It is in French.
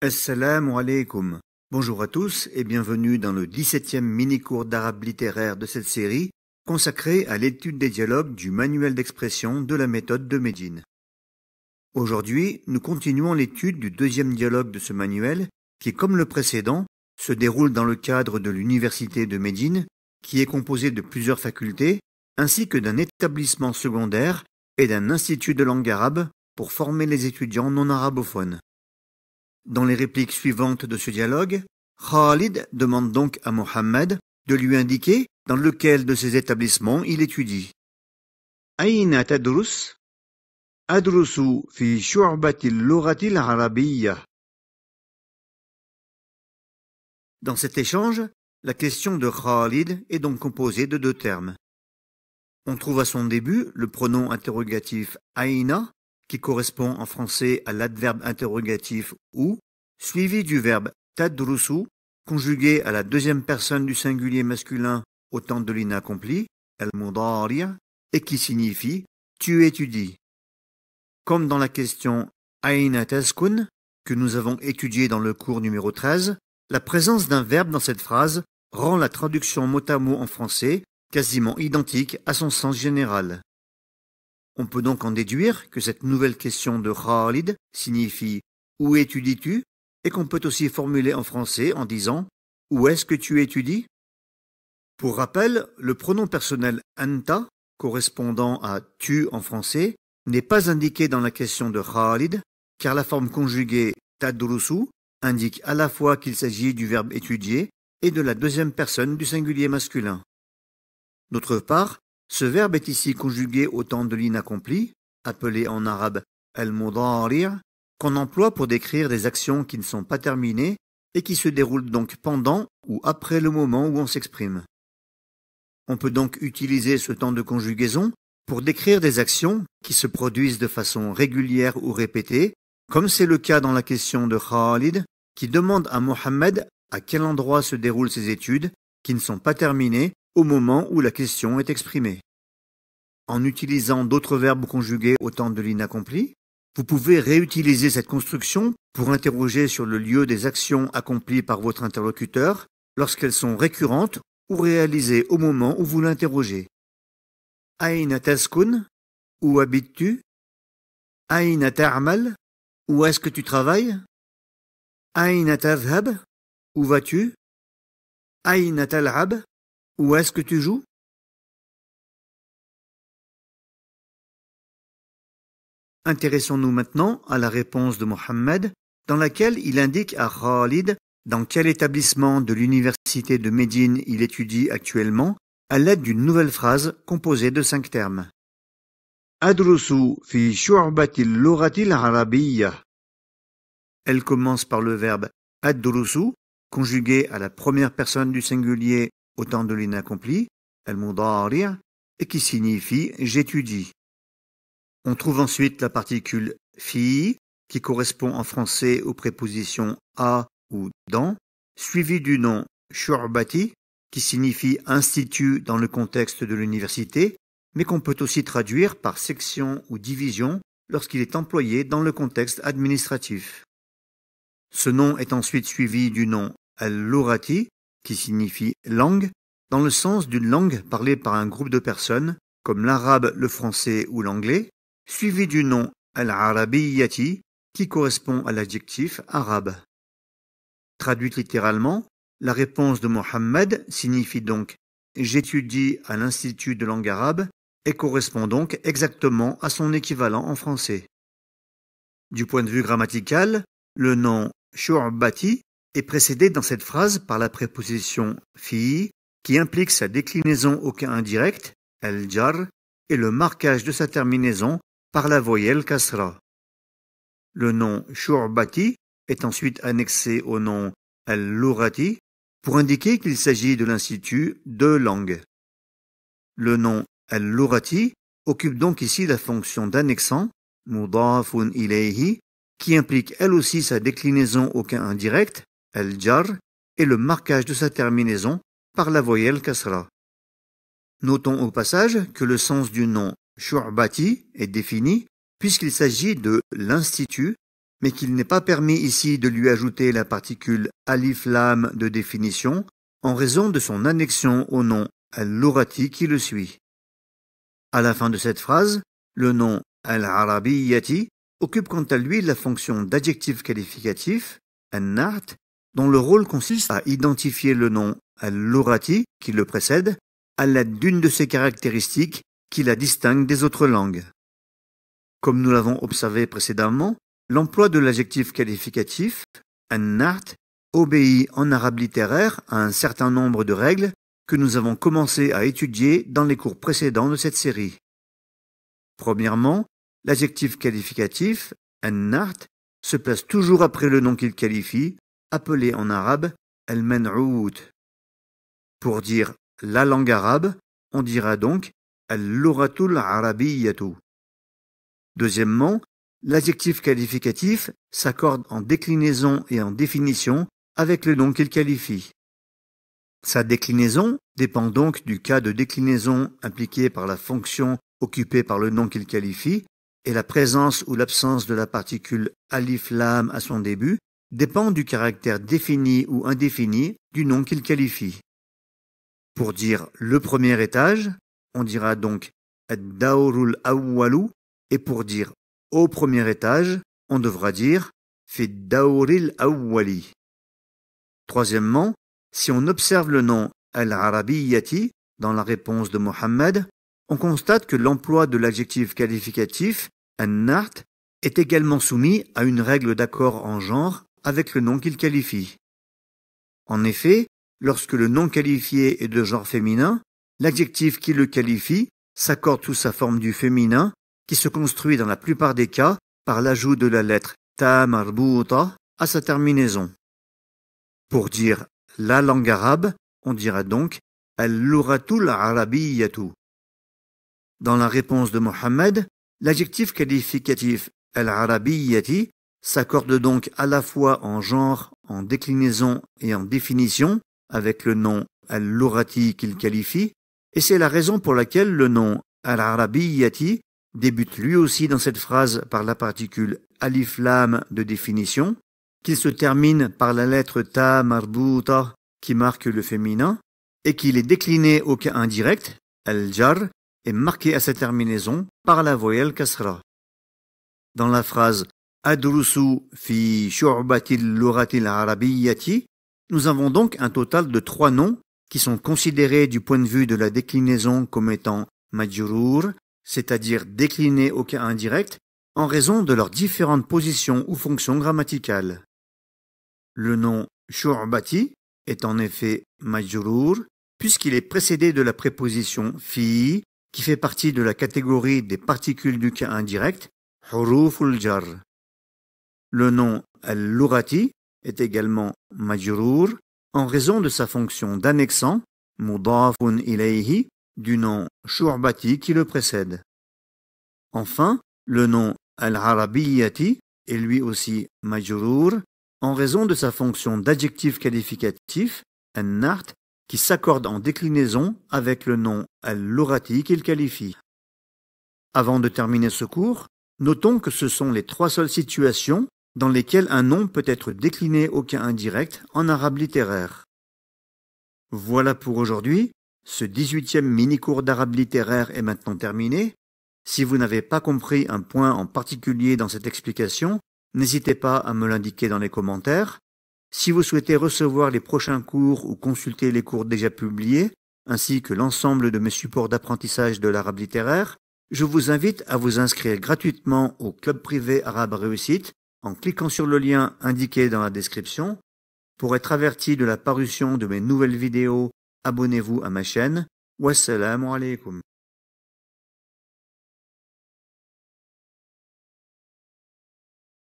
Assalamu alaikum. Bonjour à tous et bienvenue dans le 17e mini-cours d'arabe littéraire de cette série consacrée à l'étude des dialogues du manuel d'expression de la méthode de Médine. Aujourd'hui, nous continuons l'étude du deuxième dialogue de ce manuel qui, comme le précédent, se déroule dans le cadre de l'université de Médine, qui est composée de plusieurs facultés, ainsi que d'un établissement secondaire et d'un institut de langue arabe pour former les étudiants non arabophones. Dans les répliques suivantes de ce dialogue, Khalid demande donc à Mohammed de lui indiquer dans lequel de ces établissements il étudie. Aïna tadrus? Adrusu fi shu'batil lughatil arabiyyah. Dans cet échange, la question de Khalid est donc composée de deux termes. On trouve à son début le pronom interrogatif Aïna, qui correspond en français à l'adverbe interrogatif ou, suivi du verbe tadrusu, conjugué à la deuxième personne du singulier masculin au temps de l'inaccompli, al-mudari', et qui signifie tu étudies. Comme dans la question Aïna taskun, que nous avons étudiée dans le cours numéro 13, la présence d'un verbe dans cette phrase rend la traduction mot à mot en français quasiment identique à son sens général. On peut donc en déduire que cette nouvelle question de Khalid signifie « Où étudies-tu » et qu'on peut aussi formuler en français en disant « Où est-ce que tu étudies ?» Pour rappel, le pronom personnel « anta » correspondant à « tu » en français n'est pas indiqué dans la question de Khalid car la forme conjuguée « tadrusu » indique à la fois qu'il s'agit du verbe « étudier » et de la deuxième personne du singulier masculin. D'autre part, ce verbe est ici conjugué au temps de l'inaccompli, appelé en arabe al-mudari', qu'on emploie pour décrire des actions qui ne sont pas terminées et qui se déroulent donc pendant ou après le moment où on s'exprime. On peut donc utiliser ce temps de conjugaison pour décrire des actions qui se produisent de façon régulière ou répétée, comme c'est le cas dans la question de Khalid, qui demande à Mohammed à quel endroit se déroulent ses études qui ne sont pas terminées au moment où la question est exprimée. En utilisant d'autres verbes conjugués au temps de l'inaccompli, vous pouvez réutiliser cette construction pour interroger sur le lieu des actions accomplies par votre interlocuteur lorsqu'elles sont récurrentes ou réalisées au moment où vous l'interrogez. Aïna taskun? Où habites-tu? Aïna ta'amal? Où est-ce que tu travailles? Aïna tadhhab? Où vas-tu? Aïna tal'ab? Où est-ce que tu joues? Intéressons-nous maintenant à la réponse de Mohammed, dans laquelle il indique à Khalid dans quel établissement de l'université de Médine il étudie actuellement, à l'aide d'une nouvelle phrase composée de 5 termes. Adrusu fi shu'batil lughatil arabiyyah. Elle commence par le verbe adrusu, conjugué à la première personne du singulier au temps de l'inaccompli, al-mudari', et qui signifie j'étudie. On trouve ensuite la particule fi, qui correspond en français aux prépositions à ou dans, suivie du nom shu'bati, qui signifie institut dans le contexte de l'université, mais qu'on peut aussi traduire par section ou division lorsqu'il est employé dans le contexte administratif. Ce nom est ensuite suivi du nom al-lughati, qui signifie langue, dans le sens d'une langue parlée par un groupe de personnes, comme l'arabe, le français ou l'anglais, suivi du nom al-arabiyyati, qui correspond à l'adjectif arabe. Traduite littéralement, la réponse de Mohammed signifie donc « j'étudie à l'Institut de langue arabe » et correspond donc exactement à son équivalent en français. Du point de vue grammatical, le nom « shu'bati » est précédé dans cette phrase par la préposition « fi » qui implique sa déclinaison au cas indirect, « al-jar » et le marquage de sa terminaison par la voyelle kasra. Le nom shu'bati est ensuite annexé au nom al-lughati pour indiquer qu'il s'agit de l'institut de langue. Le nom al-lughati occupe donc ici la fonction d'annexant, mudafun ilayhi, qui implique elle aussi sa déclinaison au cas indirect, al-jar, et le marquage de sa terminaison par la voyelle kasra. Notons au passage que le sens du nom shu'bati est défini puisqu'il s'agit de l'institut mais qu'il n'est pas permis ici de lui ajouter la particule alif lam de définition en raison de son annexion au nom al-lurati qui le suit. À la fin de cette phrase, le nom al-arabiyyati occupe quant à lui la fonction d'adjectif qualificatif, an-na'at, dont le rôle consiste à identifier le nom al-lurati qui le précède à l'aide d'une de ses caractéristiques qui la distingue des autres langues. Comme nous l'avons observé précédemment, l'emploi de l'adjectif qualificatif, an-na'at, obéit en arabe littéraire à un certain nombre de règles que nous avons commencé à étudier dans les cours précédents de cette série. Premièrement, l'adjectif qualificatif, an-na'at, se place toujours après le nom qu'il qualifie, appelé en arabe al-man'out. Pour dire la langue arabe, on dira donc al-lughatul arabiyyatu. Deuxièmement, l'adjectif qualificatif s'accorde en déclinaison et en définition avec le nom qu'il qualifie. Sa déclinaison dépend donc du cas de déclinaison impliqué par la fonction occupée par le nom qu'il qualifie, et la présence ou l'absence de la particule alif lam à son début dépend du caractère défini ou indéfini du nom qu'il qualifie. Pour dire le premier étage, on dira donc ad-dawrul awwalu, et pour dire au premier étage, on devra dire fi ad-dawril awwali. Troisièmement, si on observe le nom al-arabiyyati dans la réponse de Mohammed, on constate que l'emploi de l'adjectif qualificatif an-na'at est également soumis à une règle d'accord en genre avec le nom qu'il qualifie. En effet, lorsque le nom qualifié est de genre féminin, l'adjectif qui le qualifie s'accorde sous sa forme du féminin qui se construit dans la plupart des cas par l'ajout de la lettre ta marbuta à sa terminaison. Pour dire la langue arabe, on dira donc al-lughatul arabiyyatu. Dans la réponse de Mohammed, l'adjectif qualificatif al-arabiyyati s'accorde donc à la fois en genre, en déclinaison et en définition avec le nom al-lurati qu'il qualifie, et c'est la raison pour laquelle le nom al-arabiyyati débute lui aussi dans cette phrase par la particule alif lam de définition, qu'il se termine par la lettre ta marbuta qui marque le féminin, et qu'il est décliné au cas indirect, al-jar, est marqué à sa terminaison par la voyelle kasra. Dans la phrase adrusu fi shu'batil lughatil arabiyyati, nous avons donc un total de 3 noms qui sont considérés du point de vue de la déclinaison comme étant majrur, c'est-à-dire déclinés au cas indirect, en raison de leurs différentes positions ou fonctions grammaticales. Le nom shu'bati est en effet majrur, puisqu'il est précédé de la préposition fi, qui fait partie de la catégorie des particules du cas indirect, huruful jar. Le nom al-lurati est également majrur en raison de sa fonction d'annexant, mudafun ilayhi, du nom shu'bati qui le précède. Enfin, le nom al-arabiyyati est lui aussi majrur en raison de sa fonction d'adjectif qualificatif, an-na'at, qui s'accorde en déclinaison avec le nom al-lurati qu'il qualifie. Avant de terminer ce cours, notons que ce sont les 3 seules situations dans lesquelles un nom peut être décliné au cas indirect en arabe littéraire. Voilà pour aujourd'hui. Ce 18e mini-cours d'arabe littéraire est maintenant terminé. Si vous n'avez pas compris un point en particulier dans cette explication, n'hésitez pas à me l'indiquer dans les commentaires. Si vous souhaitez recevoir les prochains cours ou consulter les cours déjà publiés, ainsi que l'ensemble de mes supports d'apprentissage de l'arabe littéraire, je vous invite à vous inscrire gratuitement au club privé arabe réussite en cliquant sur le lien indiqué dans la description. Pour être averti de la parution de mes nouvelles vidéos, abonnez-vous à ma chaîne. Wassalamu alaikum.